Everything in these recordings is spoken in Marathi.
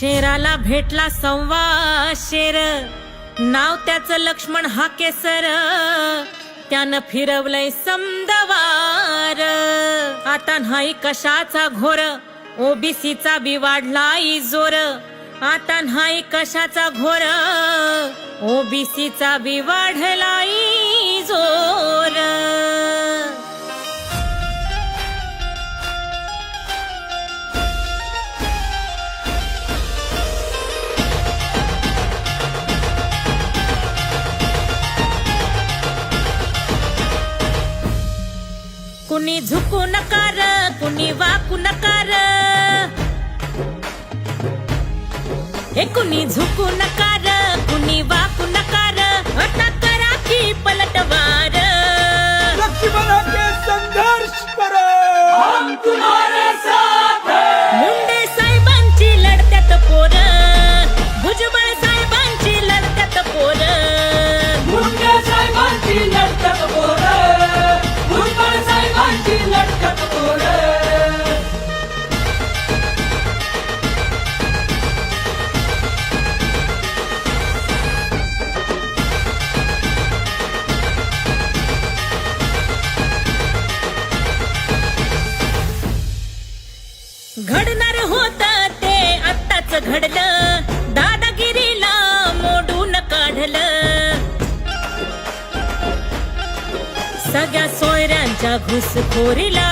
शेराला भेटला सव्वा शेर, नाव त्याचं लक्ष्मण हाकेसर, त्यानं फिरवलंय समदवार. आता नाही कशाचा घोर, ओबीसीचा बी वाढलाय जोर. आता नाही कशाचा घोर, ओबीसीचा बी वाढलाय जोर. कुणी झुकू नकार, कुणी वाकू नकार, हे कुणी झुकू नकार, कुणी वाकू नकार, आता करा की पलटवार. लक्ष्मण के संघर्ष करो, हम तुम्हारे साथ हैं. मुंडे साहेबांची लढत्यात पोर, भुजबळ साहेबांची लढत्यात पोर. मुंडे साहेबांची लढत पोर, भुजबळ साहेबांची लढत पोर. घडणार होत ते आत्ताच घडलं, दादागिरीला मोडून काढलं. सगळ्या सोयऱ्यांच्या घुसखोरीला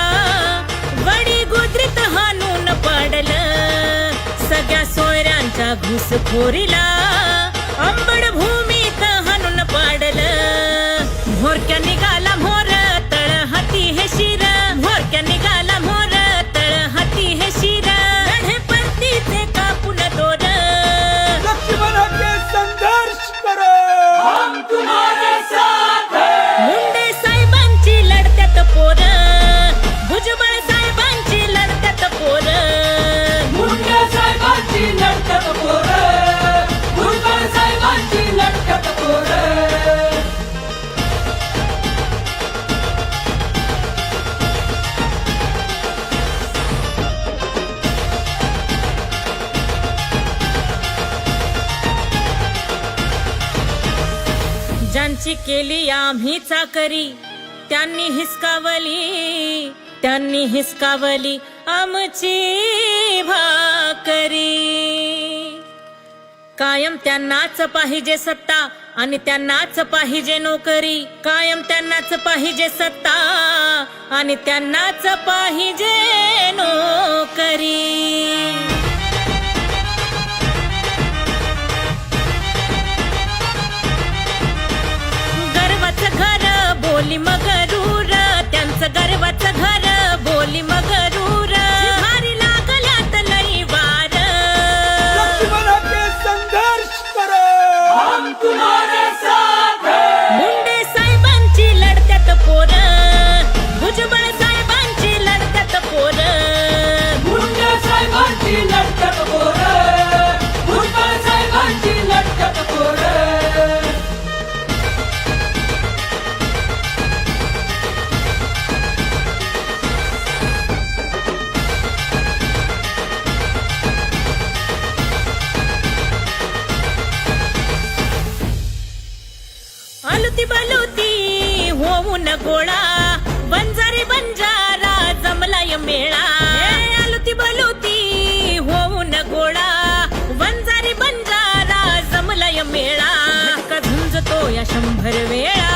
वडी गुजरीत हाणून पाडलं. सगळ्या सोयऱ्यांच्या घुसखोरीला अंबड भूमीत हाणून पाडलं. भोरक्या निघाला मोर, तळ हाती हे शिर, भोरक्या निघाला मोर, तळ हाती हे शिर. लढे परतीचे कापून दोर, लक्ष्मण के संघर्ष करो, हम तुम्हारे साथ हैं. मुंडे साहेबांची लढत्यात पोर, भुजबळ साहेबांची लढत्यात पोर. मुंडे साहेबांची लढत पोर, भुजबळ साहेबांची लढत पोर. ज्यांची केली आम्ही चाकरी, त्यांनी हिसकावली, त्यांनी हिसकावली आमची भाकरी. कायम त्यांनाच पाहिजे सत्ता आणि त्यांनाच पाहिजे नोकरी. कायम त्यांनाच पाहिजे सत्ता आणि त्यांनाच पाहिजे नोकरी. गर्वाचं घर बोली मगरूर, त्यांचं गर्वाचं घर बोली मगरूर. भारी लागल्यात लई वार, लक्ष्मण के संघर्ष करो, हम तुम्हारे साथ हैं. मुंडे साहेबांची लढत्यात पोर, भुजबळ साहेबांची लढत्यात पोर. मुंडे साहेबांची लढत पोर, भुजबळ साहेबांची लढत पोर. आलुती बलुती होऊन गोळा, बंजारी बंजारा जमलाय मेळा. आलुती बलुती होऊन गोळा, बंजारी बंजारा जमलाय मेळा. का झुंजतो या 100 वेळा,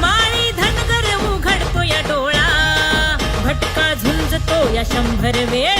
माळी धनगर उघडतो या डोळा. भटका झुंजतो या 100 वेळा.